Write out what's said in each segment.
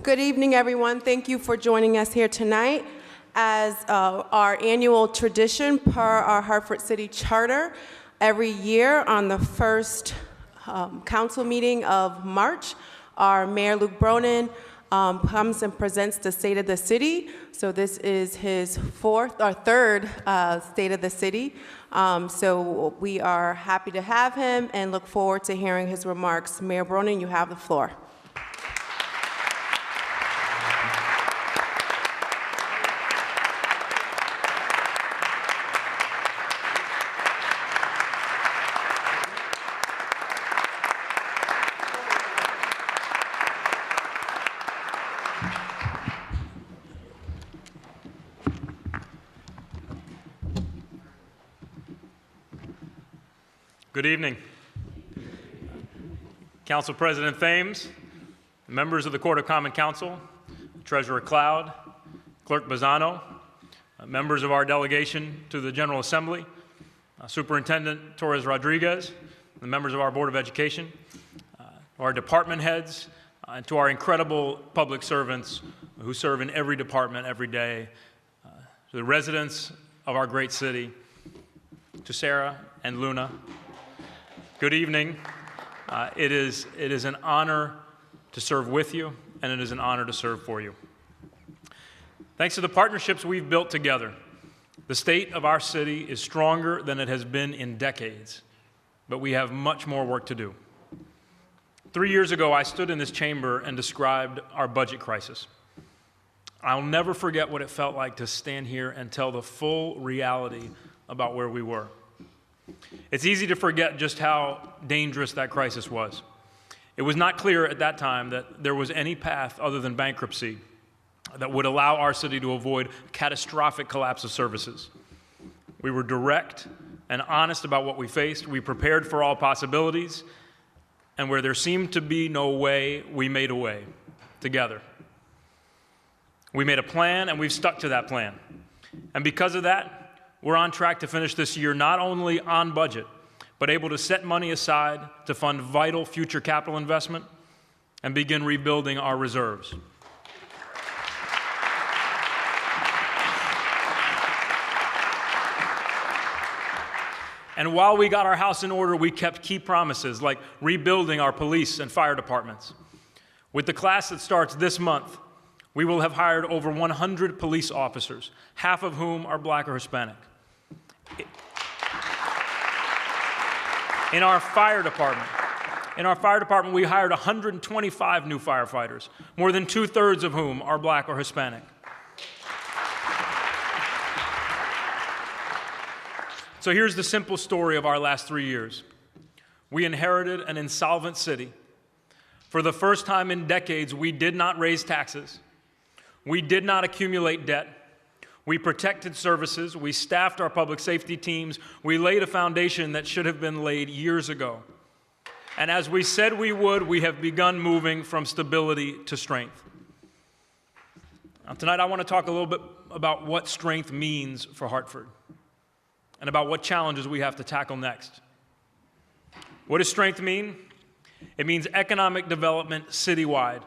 Good evening, everyone. Thank you for joining us here tonight. As our annual tradition per our Hartford City Charter, every year on the first council meeting of March, our Mayor Luke Bronin comes and presents the State of the City. So this is his third State of the City. So we are happy to have him and look forward to hearing his remarks. Mayor Bronin, you have the floor. Good evening. Council President Thames, members of the Court of Common Council, Treasurer Cloud, Clerk Bazzano, members of our delegation to the General Assembly, Superintendent Torres Rodriguez, the members of our Board of Education, our department heads, and to our incredible public servants who serve in every department every day, to the residents of our great city, to Sarah and Luna. Good evening. It is an honor to serve with you, and it is an honor to serve for you. Thanks to the partnerships we've built together, the state of our city is stronger than it has been in decades, but we have much more work to do. 3 years ago, I stood in this chamber and described our budget crisis. I'll never forget what it felt like to stand here and tell the full reality about where we were. It's easy to forget just how dangerous that crisis was. It was not clear at that time that there was any path other than bankruptcy that would allow our city to avoid catastrophic collapse of services. We were direct and honest about what we faced. We prepared for all possibilities, and where there seemed to be no way, we made a way together. We made a plan, and we've stuck to that plan. And because of that, we're on track to finish this year not only on budget, but able to set money aside to fund vital future capital investment and begin rebuilding our reserves. And while we got our house in order, we kept key promises like rebuilding our police and fire departments. With the class that starts this month, we will have hired over 100 police officers, half of whom are Black or Hispanic. In our fire department, we hired 125 new firefighters, more than 2/3 of whom are Black or Hispanic. So here's the simple story of our last 3 years. We inherited an insolvent city. For the first time in decades, we did not raise taxes. We did not accumulate debt. We protected services. We staffed our public safety teams. We laid a foundation that should have been laid years ago. And as we said we would, we have begun moving from stability to strength. Now, tonight I want to talk a little bit about what strength means for Hartford and about what challenges we have to tackle next. What does strength mean? It means economic development citywide.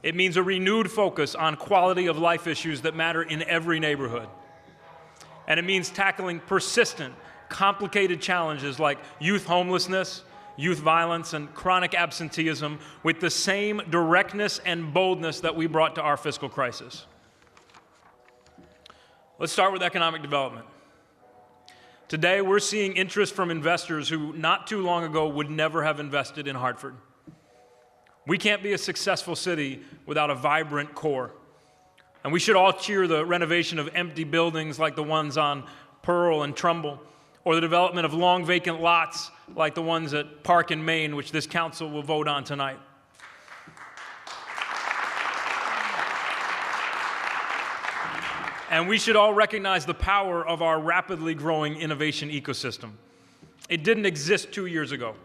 It means a renewed focus on quality of life issues that matter in every neighborhood. And it means tackling persistent, complicated challenges like youth homelessness, youth violence, and chronic absenteeism with the same directness and boldness that we brought to our fiscal crisis. Let's start with economic development. Today, we're seeing interest from investors who not too long ago would never have invested in Hartford. We can't be a successful city without a vibrant core. And we should all cheer the renovation of empty buildings like the ones on Pearl and Trumbull, or the development of long vacant lots like the ones at Park and Main, which this council will vote on tonight. And we should all recognize the power of our rapidly growing innovation ecosystem. It didn't exist 2 years ago.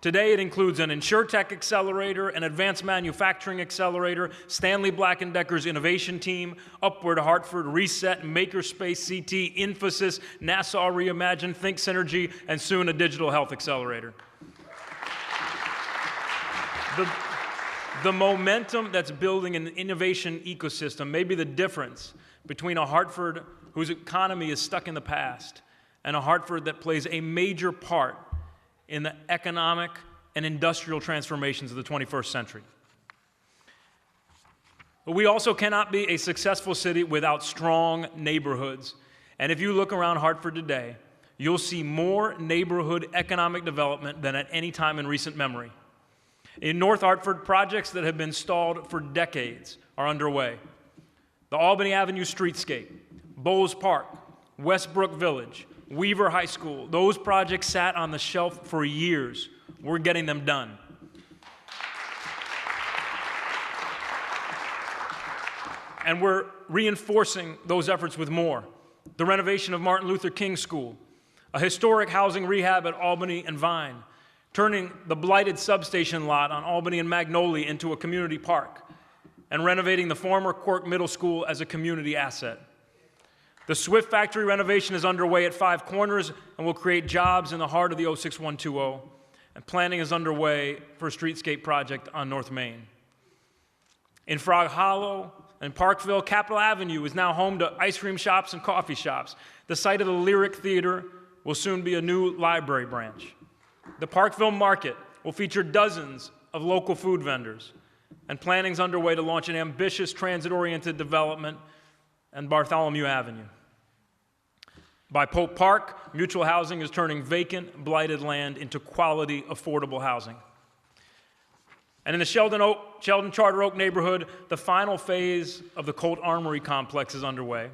Today, it includes an InsurTech accelerator, an advanced manufacturing accelerator, Stanley Black & Decker's innovation team, Upward Hartford, Reset, Makerspace CT, Infosys, Nassau Reimagined, Think Synergy, and soon a digital health accelerator. The momentum that's building an innovation ecosystem may be the difference between a Hartford whose economy is stuck in the past and a Hartford that plays a major part in the economic and industrial transformations of the 21st century. But we also cannot be a successful city without strong neighborhoods. And if you look around Hartford today, you'll see more neighborhood economic development than at any time in recent memory. In North Hartford, projects that have been stalled for decades are underway. The Albany Avenue Streetscape, Bowles Park, Westbrook Village, Weaver High School, those projects sat on the shelf for years. We're getting them done. And we're reinforcing those efforts with more. The renovation of Martin Luther King School, a historic housing rehab at Albany and Vine, turning the blighted substation lot on Albany and Magnolia into a community park, and renovating the former Quirk Middle School as a community asset. The Swift Factory renovation is underway at Five Corners and will create jobs in the heart of the 06120, and planning is underway for a streetscape project on North Main. In Frog Hollow and Parkville, Capitol Avenue is now home to ice cream shops and coffee shops. The site of the Lyric Theater will soon be a new library branch. The Parkville Market will feature dozens of local food vendors, and planning is underway to launch an ambitious transit-oriented development on Bartholomew Avenue. By Pope Park, Mutual Housing is turning vacant, blighted land into quality, affordable housing. And in the Sheldon Charter Oak neighborhood, the final phase of the Colt Armory complex is underway.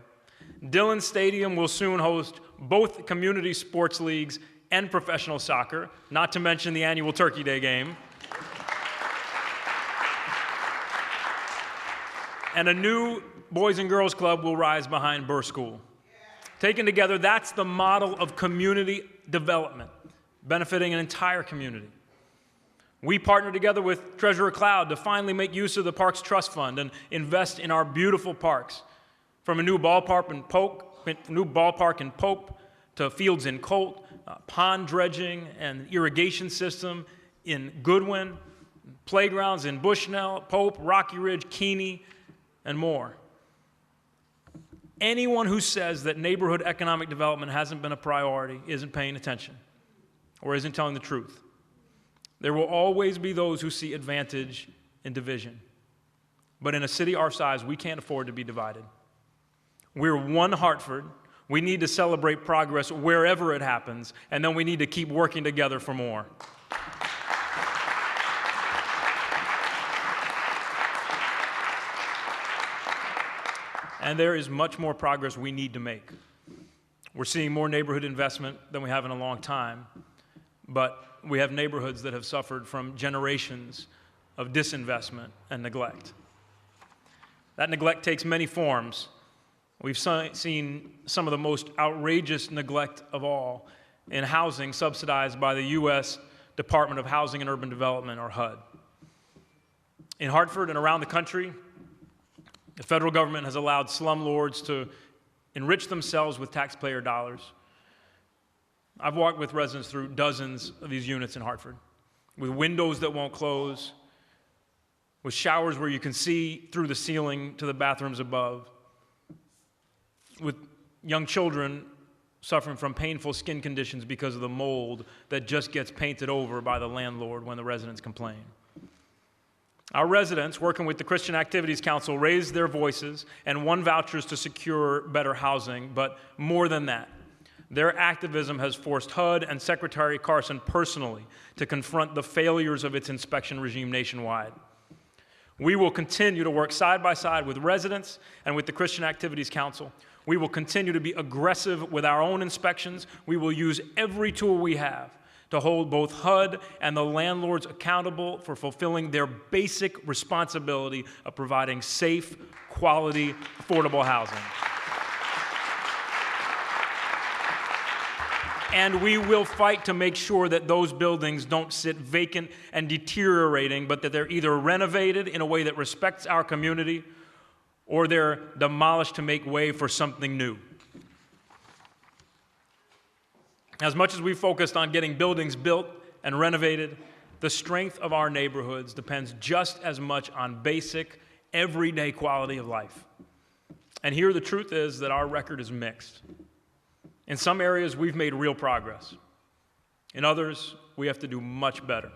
Dillon Stadium will soon host both community sports leagues and professional soccer, not to mention the annual Turkey Day game. And a new Boys and Girls Club will rise behind Burr School. Taken together, that's the model of community development, benefiting an entire community. We partnered together with Treasurer Cloud to finally make use of the Parks Trust Fund and invest in our beautiful parks, from a new ballpark in Pope to fields in Colt, pond dredging and irrigation system in Goodwin, playgrounds in Bushnell, Pope, Rocky Ridge, Keeney, and more. Anyone who says that neighborhood economic development hasn't been a priority isn't paying attention or isn't telling the truth. There will always be those who see advantage in division. But in a city our size, we can't afford to be divided. We're one Hartford. We need to celebrate progress wherever it happens, and then we need to keep working together for more. And there is much more progress we need to make. We're seeing more neighborhood investment than we have in a long time, but we have neighborhoods that have suffered from generations of disinvestment and neglect. That neglect takes many forms. We've seen some of the most outrageous neglect of all in housing subsidized by the U.S. Department of Housing and Urban Development, or HUD. In Hartford and around the country, the federal government has allowed slumlords to enrich themselves with taxpayer dollars. I've walked with residents through dozens of these units in Hartford, with windows that won't close, with showers where you can see through the ceiling to the bathrooms above, with young children suffering from painful skin conditions because of the mold that just gets painted over by the landlord when the residents complain. Our residents, working with the Christian Activities Council, raised their voices and won vouchers to secure better housing, but more than that, their activism has forced HUD and Secretary Carson personally to confront the failures of its inspection regime nationwide. We will continue to work side by side with residents and with the Christian Activities Council. We will continue to be aggressive with our own inspections. We will use every tool we have to hold both HUD and the landlords accountable for fulfilling their basic responsibility of providing safe, quality, affordable housing. And we will fight to make sure that those buildings don't sit vacant and deteriorating, but that they're either renovated in a way that respects our community, or they're demolished to make way for something new. As much as we focused on getting buildings built and renovated, the strength of our neighborhoods depends just as much on basic, everyday quality of life. And here the truth is that our record is mixed. In some areas, we've made real progress. In others, we have to do much better.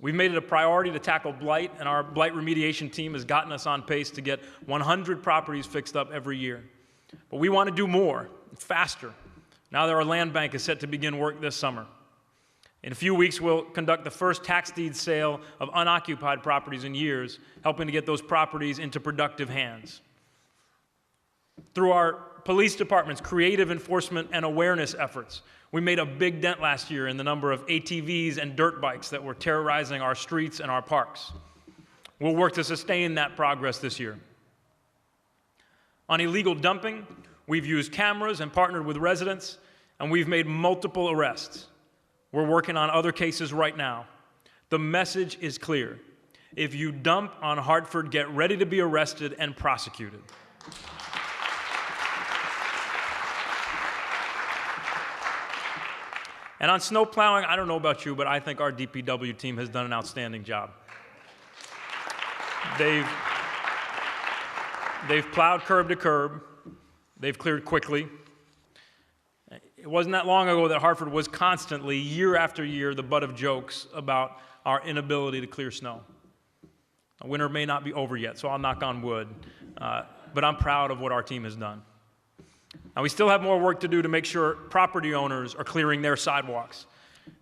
We've made it a priority to tackle blight, and our blight remediation team has gotten us on pace to get 100 properties fixed up every year. But we want to do more, faster, now that our land bank is set to begin work this summer. In a few weeks, we'll conduct the first tax deed sale of unoccupied properties in years, helping to get those properties into productive hands. Through our police department's creative enforcement and awareness efforts, we made a big dent last year in the number of ATVs and dirt bikes that were terrorizing our streets and our parks. We'll work to sustain that progress this year. On illegal dumping, we've used cameras and partnered with residents, and we've made multiple arrests. We're working on other cases right now. The message is clear. If you dump on Hartford, get ready to be arrested and prosecuted. And on snow plowing, I don't know about you, but I think our DPW team has done an outstanding job. They've plowed curb to curb. They've cleared quickly. It wasn't that long ago that Hartford was constantly, year after year, the butt of jokes about our inability to clear snow. Winter may not be over yet, so I'll knock on wood, but I'm proud of what our team has done. Now, we still have more work to do to make sure property owners are clearing their sidewalks.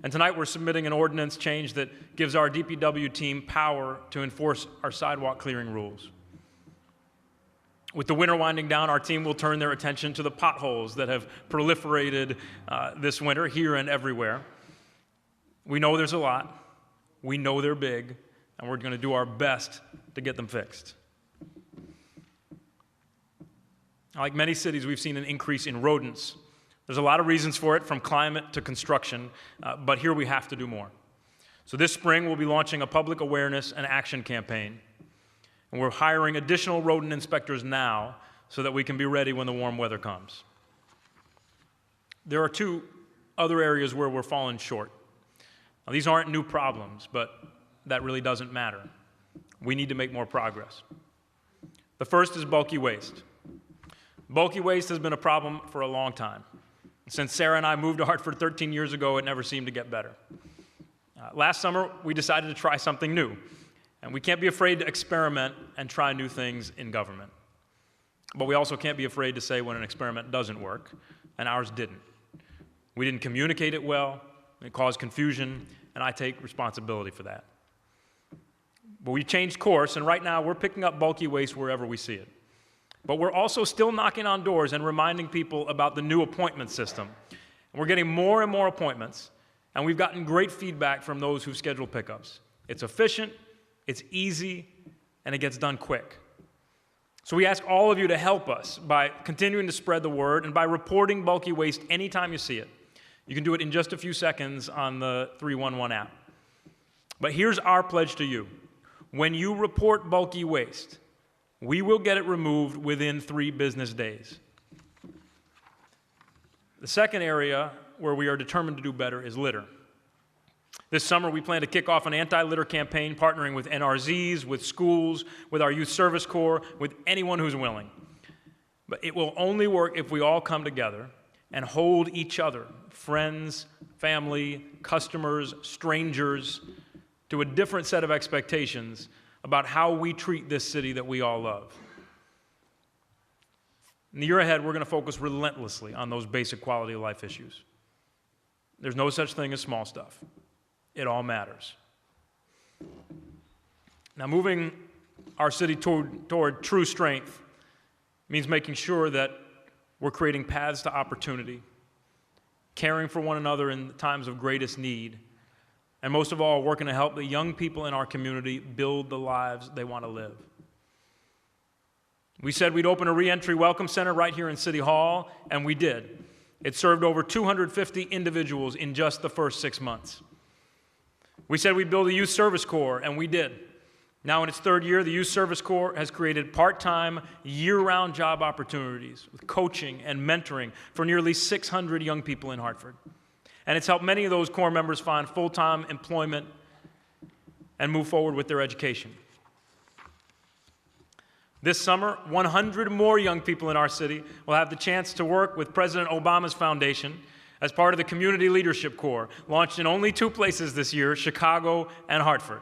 And tonight we're submitting an ordinance change that gives our DPW team power to enforce our sidewalk clearing rules. With the winter winding down, our team will turn their attention to the potholes that have proliferated this winter here and everywhere. We know there's a lot. We know they're big, and we're going to do our best to get them fixed. Like many cities, we've seen an increase in rodents. There's a lot of reasons for it, from climate to construction, but here we have to do more. So this spring, we'll be launching a public awareness and action campaign. And we're hiring additional rodent inspectors now so that we can be ready when the warm weather comes. There are two other areas where we're falling short. Now, these aren't new problems, but that really doesn't matter. We need to make more progress. The first is bulky waste. Bulky waste has been a problem for a long time. Since Sarah and I moved to Hartford 13 years ago, it never seemed to get better. Last summer, we decided to try something new. And we can't be afraid to experiment and try new things in government. But we also can't be afraid to say when an experiment doesn't work, and ours didn't. We didn't communicate it well, it caused confusion, and I take responsibility for that. But we changed course, and right now we're picking up bulky waste wherever we see it. But we're also still knocking on doors and reminding people about the new appointment system. And we're getting more and more appointments, and we've gotten great feedback from those who've scheduled pickups. It's efficient, it's easy, and it gets done quick. So we ask all of you to help us by continuing to spread the word and by reporting bulky waste anytime you see it. You can do it in just a few seconds on the 311 app. But here's our pledge to you. When you report bulky waste, we will get it removed within 3 business days. The second area where we are determined to do better is litter. This summer, we plan to kick off an anti-litter campaign partnering with NRZs, with schools, with our Youth Service Corps, with anyone who's willing. But it will only work if we all come together and hold each other, friends, family, customers, strangers, to a different set of expectations about how we treat this city that we all love. In the year ahead, we're going to focus relentlessly on those basic quality of life issues. There's no such thing as small stuff. It all matters. Now, moving our city toward true strength means making sure that we're creating paths to opportunity, caring for one another in times of greatest need, and most of all, working to help the young people in our community build the lives they want to live. We said we'd open a reentry welcome center right here in City Hall, and we did. It served over 250 individuals in just the first 6 months. We said we'd build a Youth Service Corps, and we did. Now in its 3rd year, the Youth Service Corps has created part-time, year-round job opportunities with coaching and mentoring for nearly 600 young people in Hartford. And it's helped many of those core members find full-time employment and move forward with their education. This summer, 100 more young people in our city will have the chance to work with President Obama's foundation as part of the Community Leadership Corps, launched in only 2 places this year, Chicago and Hartford.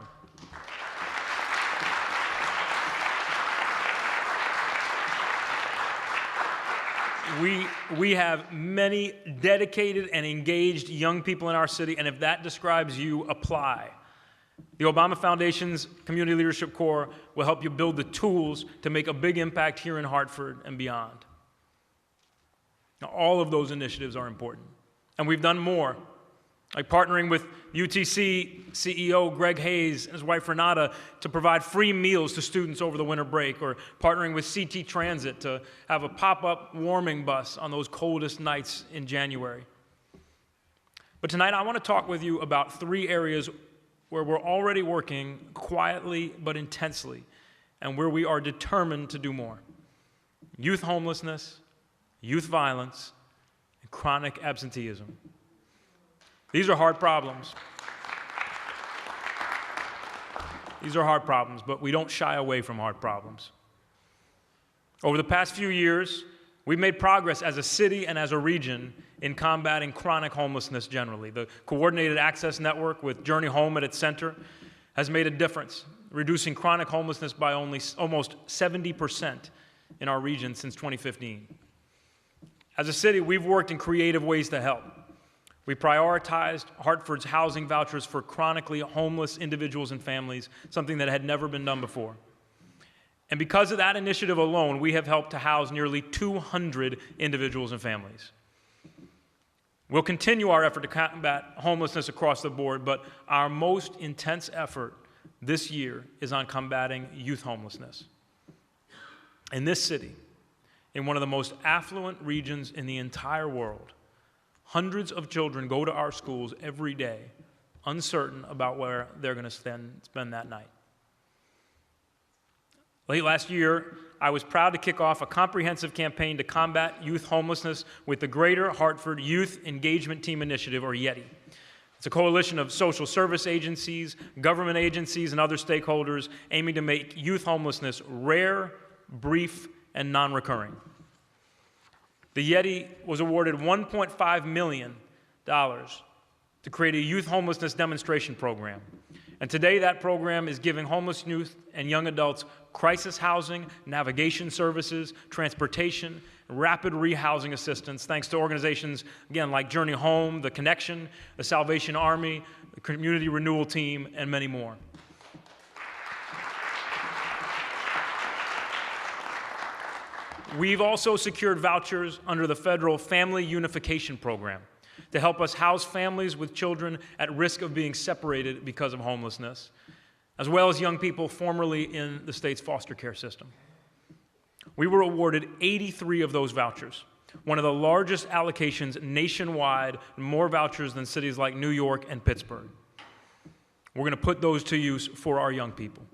We have many dedicated and engaged young people in our city, and if that describes you, apply. The Obama Foundation's Community Leadership Corps will help you build the tools to make a big impact here in Hartford and beyond. Now, all of those initiatives are important, and we've done more, like partnering with UTC CEO Greg Hayes and his wife Renata to provide free meals to students over the winter break, or partnering with CT Transit to have a pop-up warming bus on those coldest nights in January. But tonight I want to talk with you about 3 areas where we're already working quietly but intensely, and where we are determined to do more: youth homelessness, youth violence, and chronic absenteeism. These are hard problems. These are hard problems, but we don't shy away from hard problems. Over the past few years, we've made progress as a city and as a region in combating chronic homelessness generally. The Coordinated Access Network with Journey Home at its center has made a difference, reducing chronic homelessness by almost 70% in our region since 2015. As a city, we've worked in creative ways to help. We prioritized Hartford's housing vouchers for chronically homeless individuals and families, something that had never been done before. And because of that initiative alone, we have helped to house nearly 200 individuals and families. We'll continue our effort to combat homelessness across the board, but our most intense effort this year is on combating youth homelessness. In this city, in one of the most affluent regions in the entire world, hundreds of children go to our schools every day, uncertain about where they're going to spend that night. Late last year, I was proud to kick off a comprehensive campaign to combat youth homelessness with the Greater Hartford Youth Engagement Team Initiative, or YETI. It's a coalition of social service agencies, government agencies, and other stakeholders aiming to make youth homelessness rare, brief, and non-recurring. The YETI was awarded $1.5 million to create a youth homelessness demonstration program. And today that program is giving homeless youth and young adults crisis housing, navigation services, transportation, rapid rehousing assistance, thanks to organizations, again, like Journey Home, The Connection, the Salvation Army, the Community Renewal Team, and many more. We've also secured vouchers under the federal Family Unification Program to help us house families with children at risk of being separated because of homelessness, as well as young people formerly in the state's foster care system. We were awarded 83 of those vouchers, one of the largest allocations nationwide, more vouchers than cities like New York and Pittsburgh. We're going to put those to use for our young people.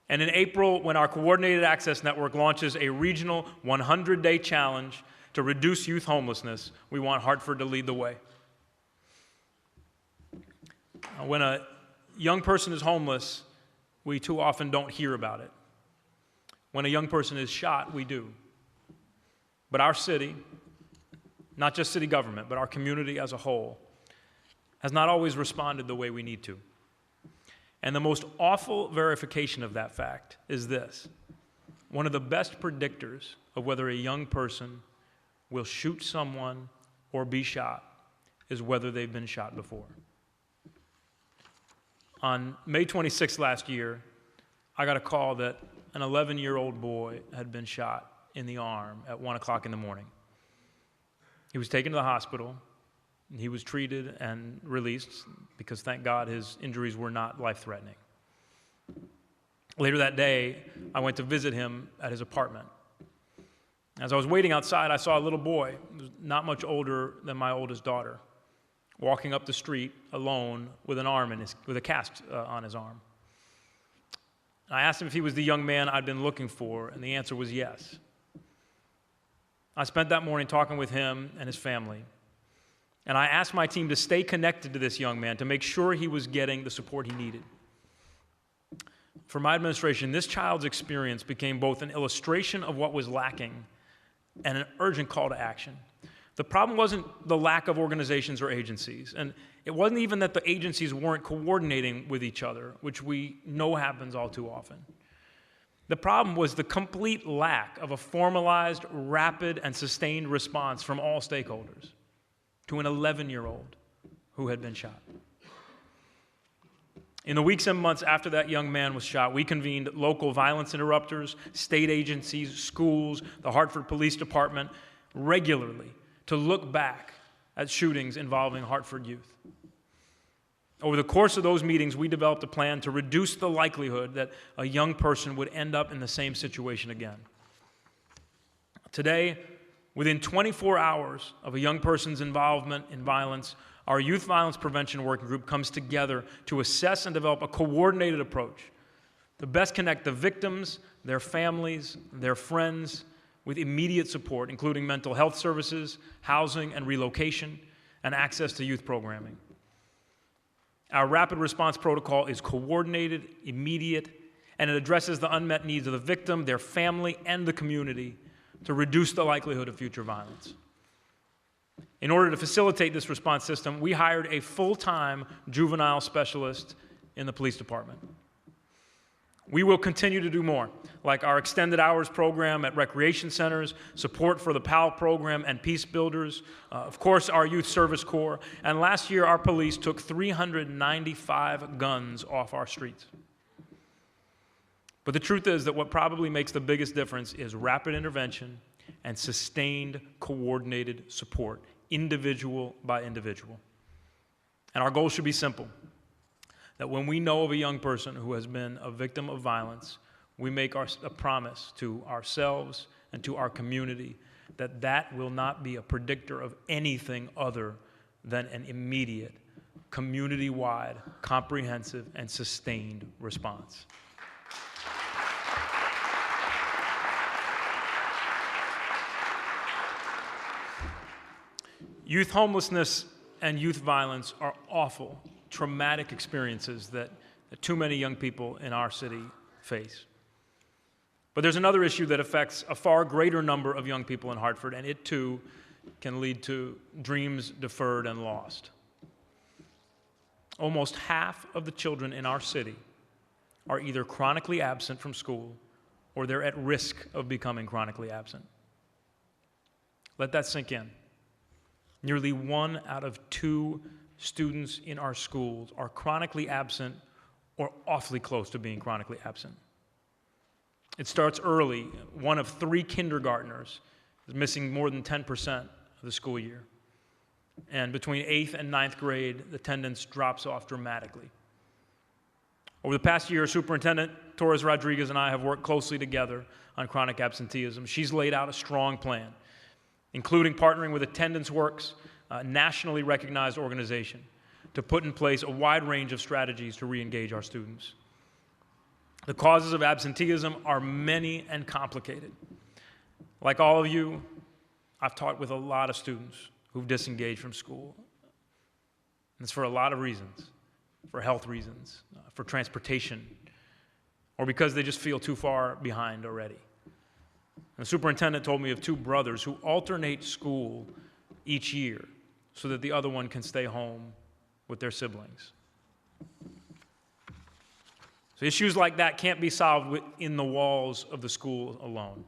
And in April, when our Coordinated Access Network launches a regional 100-day challenge to reduce youth homelessness, we want Hartford to lead the way. When a young person is homeless, we too often don't hear about it. When a young person is shot, we do. But our city, not just city government, but our community as a whole, has not always responded the way we need to. And the most awful verification of that fact is this: one of the best predictors of whether a young person will shoot someone or be shot is whether they've been shot before. On May 26th last year, I got a call that an 11-year-old boy had been shot in the arm at 1 o'clock in the morning. He was taken to the hospital. He was treated and released because, thank God, his injuries were not life-threatening. Later that day, I went to visit him at his apartment. As I was waiting outside, I saw a little boy, not much older than my oldest daughter, walking up the street alone with an arm with a cast on his arm. I asked him if he was the young man I'd been looking for, and the answer was yes. I spent that morning talking with him and his family. And I asked my team to stay connected to this young man to make sure he was getting the support he needed. For my administration, this child's experience became both an illustration of what was lacking and an urgent call to action. The problem wasn't the lack of organizations or agencies, and it wasn't even that the agencies weren't coordinating with each other, which we know happens all too often. The problem was the complete lack of a formalized, rapid, and sustained response from all stakeholders to an 11-year-old who had been shot. In the weeks and months after that young man was shot, we convened local violence interrupters, state agencies, schools, the Hartford Police Department regularly to look back at shootings involving Hartford youth. Over the course of those meetings, we developed a plan to reduce the likelihood that a young person would end up in the same situation again. Today, within 24 hours of a young person's involvement in violence, our Youth Violence Prevention Working Group comes together to assess and develop a coordinated approach to best connect the victims, their families, their friends with immediate support, including mental health services, housing and relocation, and access to youth programming. Our rapid response protocol is coordinated, immediate, and it addresses the unmet needs of the victim, their family, and the community to reduce the likelihood of future violence. In order to facilitate this response system, we hired a full-time juvenile specialist in the police department. We will continue to do more, like our extended hours program at recreation centers, support for the PAL program and Peace Builders, of course our Youth Service Corps, and last year our police took 395 guns off our streets. But the truth is that what probably makes the biggest difference is rapid intervention and sustained, coordinated support, individual by individual. And our goal should be simple, that when we know of a young person who has been a victim of violence, we make a promise to ourselves and to our community that that will not be a predictor of anything other than an immediate, community-wide, comprehensive, and sustained response. Youth homelessness and youth violence are awful, traumatic experiences that too many young people in our city face. But there's another issue that affects a far greater number of young people in Hartford, and it too can lead to dreams deferred and lost. Almost half of the children in our city are either chronically absent from school or they're at risk of becoming chronically absent. Let that sink in. Nearly 1 out of 2 students in our schools are chronically absent or awfully close to being chronically absent. It starts early. 1 of 3 kindergartners is missing more than 10% of the school year. And between 8th and 9th grade, the attendance drops off dramatically. Over the past year, Superintendent Torres Rodriguez and I have worked closely together on chronic absenteeism. She's laid out a strong plan, including partnering with Attendance Works, a nationally recognized organization, to put in place a wide range of strategies to re-engage our students. The causes of absenteeism are many and complicated. Like all of you, I've taught with a lot of students who've disengaged from school. And it's for a lot of reasons, for health reasons, for transportation, or because they just feel too far behind already. The superintendent told me of 2 brothers who alternate school each year so that the other one can stay home with their siblings. So issues like that can't be solved within the walls of the school alone.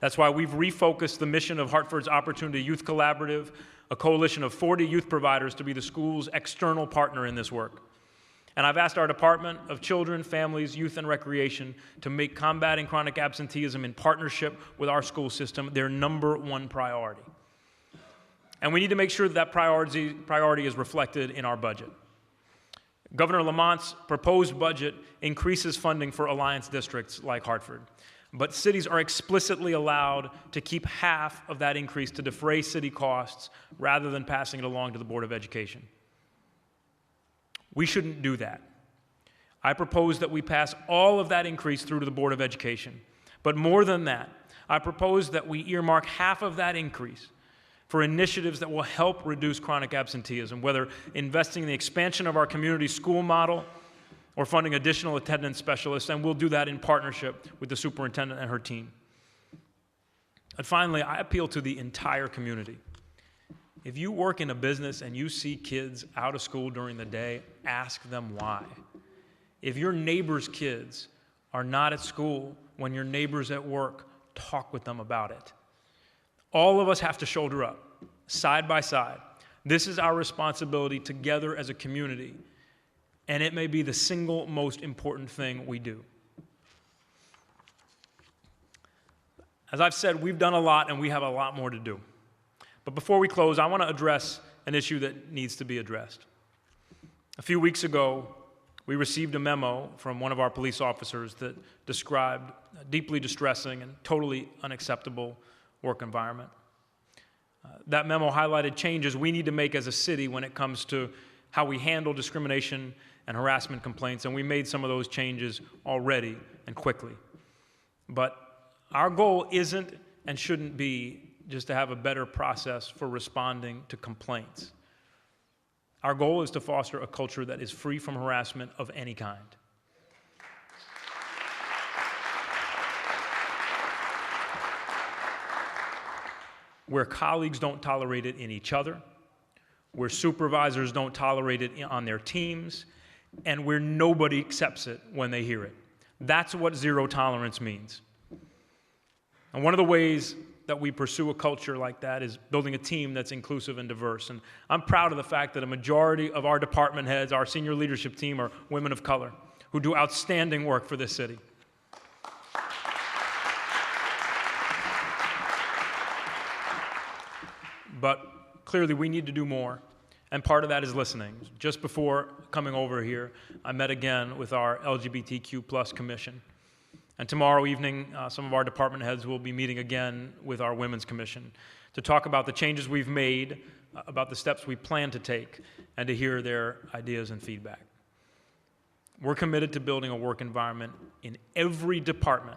That's why we've refocused the mission of Hartford's Opportunity Youth Collaborative, a coalition of 40 youth providers, to be the school's external partner in this work. And I've asked our Department of Children, Families, Youth, and Recreation to make combating chronic absenteeism in partnership with our school system their #1 priority. And we need to make sure that priority is reflected in our budget. Governor Lamont's proposed budget increases funding for alliance districts like Hartford, but cities are explicitly allowed to keep half of that increase to defray city costs rather than passing it along to the Board of Education. We shouldn't do that. I propose that we pass all of that increase through to the Board of Education. But more than that, I propose that we earmark half of that increase for initiatives that will help reduce chronic absenteeism, whether investing in the expansion of our community school model or funding additional attendance specialists, and we'll do that in partnership with the superintendent and her team. And finally, I appeal to the entire community. If you work in a business and you see kids out of school during the day, ask them why. If your neighbor's kids are not at school when your neighbor's at work, talk with them about it. All of us have to shoulder up, side by side. This is our responsibility together as a community, and it may be the single most important thing we do. As I've said, we've done a lot and we have a lot more to do. But before we close, I want to address an issue that needs to be addressed. A few weeks ago, we received a memo from one of our police officers that described a deeply distressing and totally unacceptable work environment. That memo highlighted changes we need to make as a city when it comes to how we handle discrimination and harassment complaints, and we made some of those changes already and quickly. But our goal isn't and shouldn't be just to have a better process for responding to complaints. Our goal is to foster a culture that is free from harassment of any kind. Where colleagues don't tolerate it in each other, where supervisors don't tolerate it on their teams, and where nobody accepts it when they hear it. That's what zero tolerance means. And one of the ways that we pursue a culture like that is building a team that's inclusive and diverse. And I'm proud of the fact that a majority of our department heads, our senior leadership team, are women of color who do outstanding work for this city. But clearly we need to do more, and part of that is listening. Just before coming over here, I met again with our LGBTQ+ commission. And tomorrow evening, some of our department heads will be meeting again with our Women's Commission to talk about the changes we've made, about the steps we plan to take, and to hear their ideas and feedback. We're committed to building a work environment in every department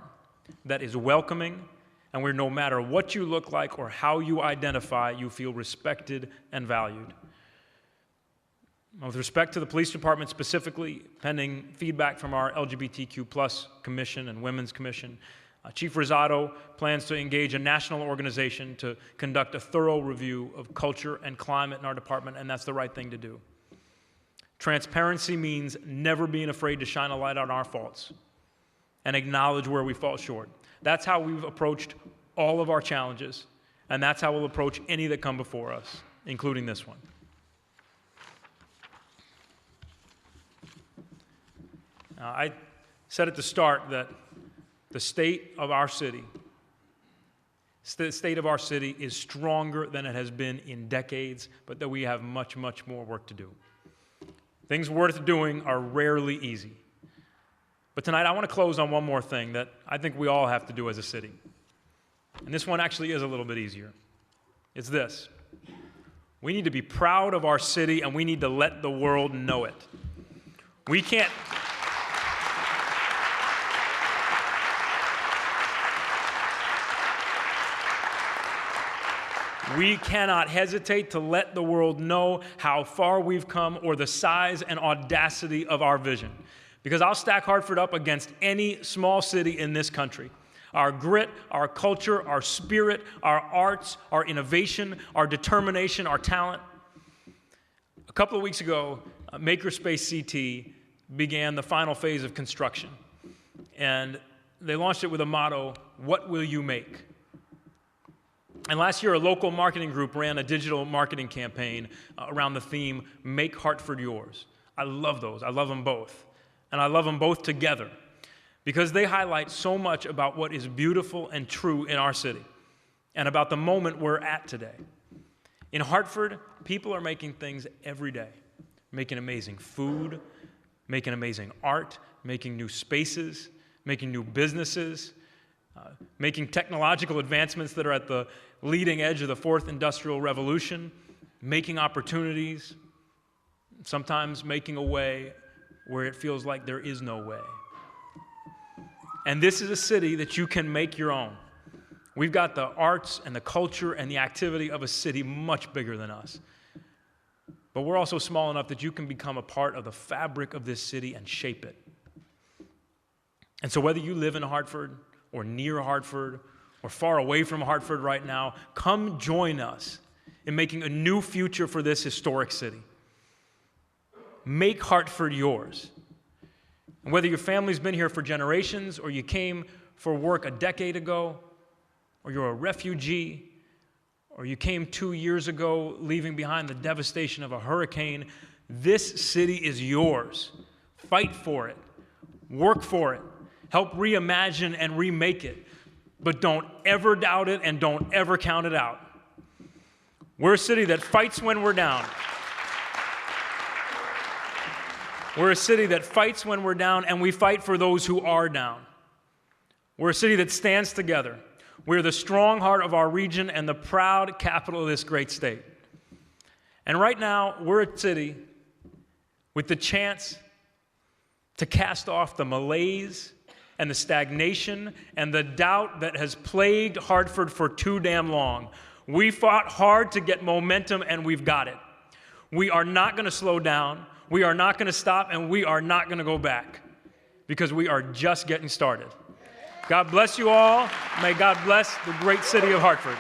that is welcoming, and where no matter what you look like or how you identify, you feel respected and valued. With respect to the police department specifically, pending feedback from our LGBTQ+ commission and Women's Commission, Chief Rosado plans to engage a national organization to conduct a thorough review of culture and climate in our department, and that's the right thing to do. Transparency means never being afraid to shine a light on our faults and acknowledge where we fall short. That's how we've approached all of our challenges, and that's how we'll approach any that come before us, including this one. I said at the start that the state of our city is stronger than it has been in decades, but that we have much, much more work to do. Things worth doing are rarely easy. But tonight I want to close on one more thing that I think we all have to do as a city. And this one actually is a little bit easier. It's this. We need to be proud of our city, and we need to let the world know it. We cannot hesitate to let the world know how far we've come or the size and audacity of our vision. Because I'll stack Hartford up against any small city in this country. Our grit, our culture, our spirit, our arts, our innovation, our determination, our talent. A couple of weeks ago, Makerspace CT began the final phase of construction. And they launched it with a motto, "What will you make?" And last year, a local marketing group ran a digital marketing campaign around the theme, "Make Hartford Yours." I love those. I love them both. And I love them both together because they highlight so much about what is beautiful and true in our city and about the moment we're at today. In Hartford, people are making things every day, making amazing food, making amazing art, making new spaces, making new businesses, making technological advancements that are at the leading edge of the fourth industrial revolution, making opportunities, sometimes making a way where it feels like there is no way. And this is a city that you can make your own. We've got the arts and the culture and the activity of a city much bigger than us. But we're also small enough that you can become a part of the fabric of this city and shape it. And so whether you live in Hartford or near Hartford or far away from Hartford right now, come join us in making a new future for this historic city. Make Hartford yours. And whether your family's been here for generations or you came for work a decade ago, or you're a refugee, or you came 2 years ago leaving behind the devastation of a hurricane, this city is yours. Fight for it. Work for it. Help reimagine and remake it. But don't ever doubt it and don't ever count it out. We're a city that fights when we're down. We're a city that fights when we're down, and we fight for those who are down. We're a city that stands together. We're the strong heart of our region and the proud capital of this great state. And right now, we're a city with the chance to cast off the malaise and the stagnation and the doubt that has plagued Hartford for too damn long. We fought hard to get momentum, and we've got it. We are not going to slow down. We are not going to stop, and we are not going to go back, because we are just getting started. God bless you all. May God bless the great city of Hartford.